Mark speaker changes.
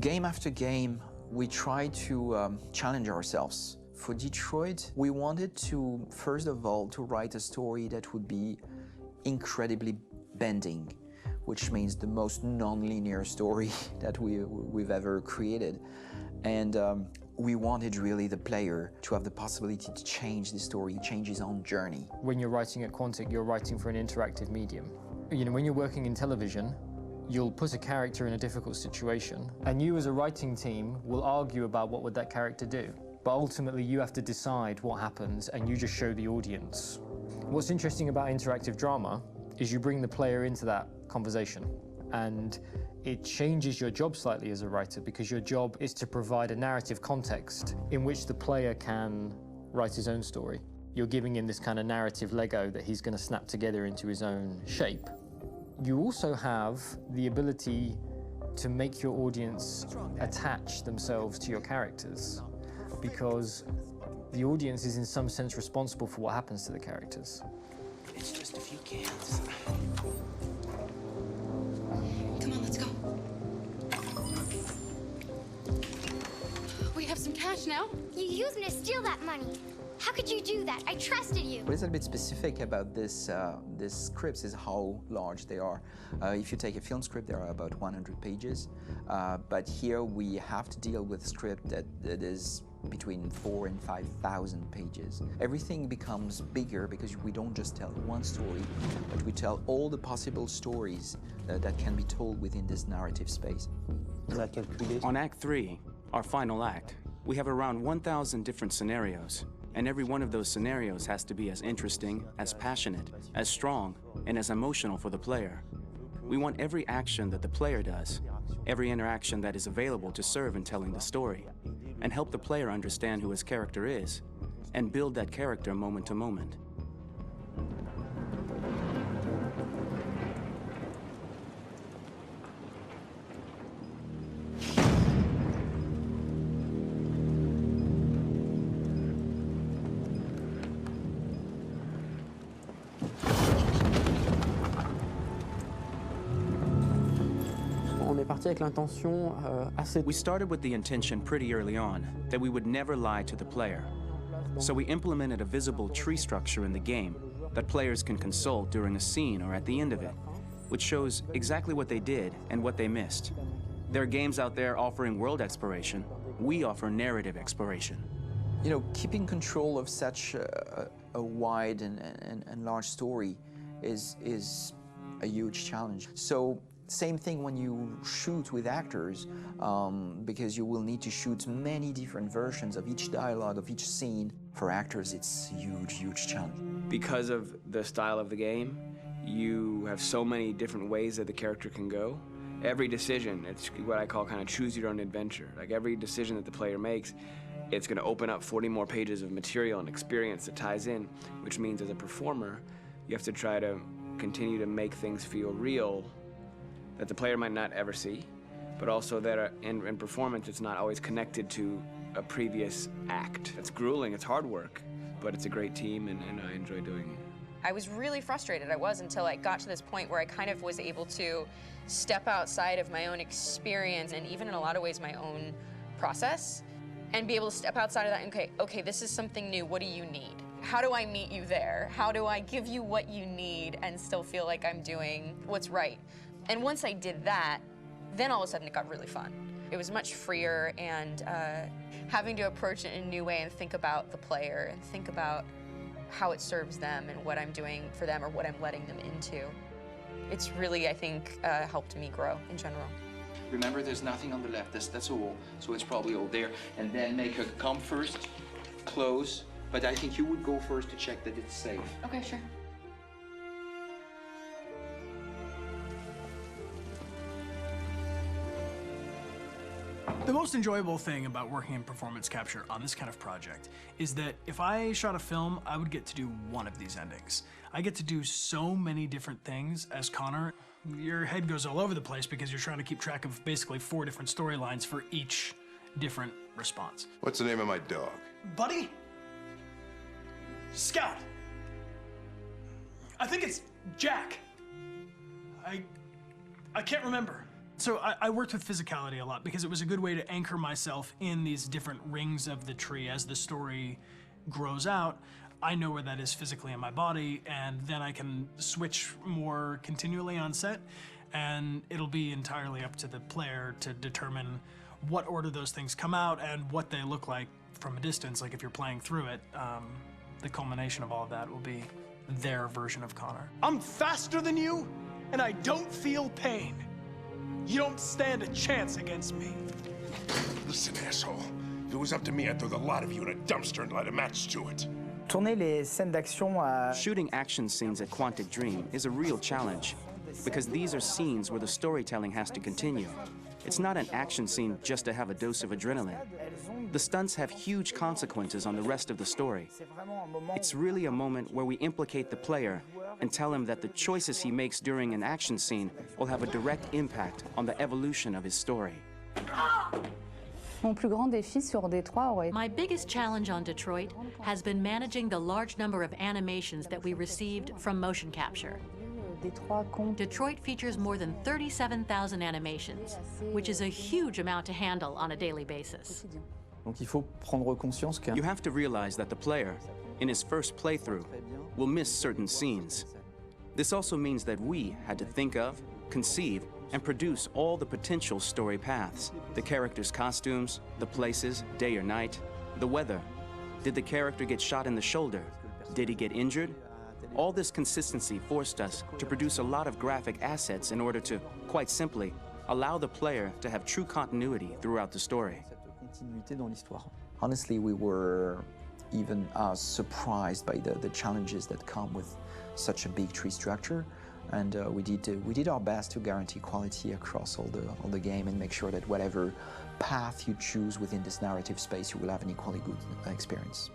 Speaker 1: Game after game, we try to challenge ourselves. For Detroit, we wanted to, first of all, to write a story that would be incredibly bending, which means the most non-linear story that we've ever created. And we wanted really the player to have the possibility to change the story, change his own journey.
Speaker 2: When you're writing at Quantic, you're writing for an interactive medium. You know, when you're working in television, you'll put a character in a difficult situation, and you as a writing team will argue about what would that character do. But ultimately, you have to decide what happens, and you just show the audience. What's interesting about interactive drama is you bring the player into that conversation, and it changes your job slightly as a writer, because your job is to provide a narrative context in which the player can write his own story. You're giving him this kind of narrative Lego that he's going to snap together into his own shape. You also have the ability to make your audience attach themselves to your characters, because the audience is in some sense responsible for what happens to the characters.
Speaker 1: It's just a few cans.
Speaker 3: Come on, let's go. We have some cash now.
Speaker 4: You used me to steal that money. How could you do that? I trusted you.
Speaker 1: What is a bit specific about these scripts is how large they are. If you take a film script, there are about 100 pages. But here we have to deal with a script that is between 4,000 and 5,000 pages. Everything becomes bigger because we don't just tell one story, but we tell all the possible stories that can be told within this narrative space.
Speaker 5: On Act 3, our final act, we have around 1,000 different scenarios. And every one of those scenarios has to be as interesting, as passionate, as strong, and as emotional for the player. We want every action that the player does, every interaction that is available to serve in telling the story, and help the player understand who his character is, and build that character moment to moment.
Speaker 6: We
Speaker 5: started with the intention pretty early on that we would never lie to the player. So we implemented a visible tree structure in the game that players can consult during a scene or at the end of it, which shows exactly what they did and what they missed. There are games out there offering world exploration. We offer narrative exploration.
Speaker 1: You know, keeping control of such a wide and large story is a huge challenge. So, same thing when you shoot with actors, because you will need to shoot many different versions of each dialogue, of each scene. For actors, it's a huge, huge challenge.
Speaker 6: Because of the style of the game, you have so many different ways that the character can go. Every decision, it's what I call kind of choose your own adventure. Like every decision that the player makes, it's going to open up 40 more pages of material and experience that ties in, which means as a performer, you have to try to continue to make things feel real that the player might not ever see, but also that in performance, it's not always connected to a previous act. It's grueling, it's hard work, but it's a great team, and I enjoy doing it.
Speaker 7: I was really frustrated. I was until I got to this point where I kind of was able to step outside of my own experience and even in a lot of ways my own process, and be able to step outside of that and okay, this is something new, what do you need? How do I meet you there? How do I give you what you need and still feel like I'm doing what's right? And once I did that, then all of a sudden it got really fun. It was much freer, and having to approach it in a new way and think about the player and think about how it serves them and what I'm doing for them or what I'm letting them into. It's really, I think, helped me grow in general.
Speaker 1: Remember, there's nothing on the left, that's a wall, so it's probably all there. And then make her come first, close, but I think you would go first to check that it's safe.
Speaker 7: Okay, sure.
Speaker 8: The most enjoyable thing about working in performance capture on this kind of project is that if I shot a film, I would get to do one of these endings. I get to do so many different things as Connor. Your head goes all over the place because you're trying to keep track of basically 4 different storylines for each different response.
Speaker 9: What's the name of my dog?
Speaker 8: Buddy? Scout. I think it's Jack. I can't remember. So I worked with physicality a lot because it was a good way to anchor myself in these different rings of the tree. As the story grows out, I know where that is physically in my body, and then I can switch more continually on set, and it'll be entirely up to the player to determine what order those things come out and what they look like from a distance. Like if you're playing through it, the culmination of all of that will be their version of Connor.
Speaker 9: I'm faster than you, and I don't feel pain. You don't stand a chance against me.
Speaker 10: Listen, asshole. If it was up to me, I'd throw the lot of you in a dumpster and light a match to it.
Speaker 11: Tourner les scènes d'action à...
Speaker 5: Shooting action scenes at Quantic Dream is a real challenge, because these are scenes where the storytelling has to continue. It's not an action scene just to have a dose of adrenaline. The stunts have huge consequences on the rest of the story. It's really a moment where we implicate the player and tell him that the choices he makes during an action scene will have a direct impact on the evolution of his story.
Speaker 12: My biggest challenge on Detroit has been managing the large number of animations that we received from motion capture. Detroit features more than 37,000 animations, which is a huge amount to handle on a daily basis.
Speaker 5: You have to realize that the player, in his first playthrough, will miss certain scenes. This also means that we had to think of, conceive, and produce all the potential story paths. The characters' costumes, the places, day or night, the weather. Did the character get shot in the shoulder? Did he get injured? All this consistency forced us to produce a lot of graphic assets in order to, quite simply, allow the player to have true continuity throughout the story.
Speaker 1: Honestly, we were even surprised by the challenges that come with such a big tree structure, and we did our best to guarantee quality across all the game and make sure that whatever path you choose within this narrative space, you will have an equally good experience.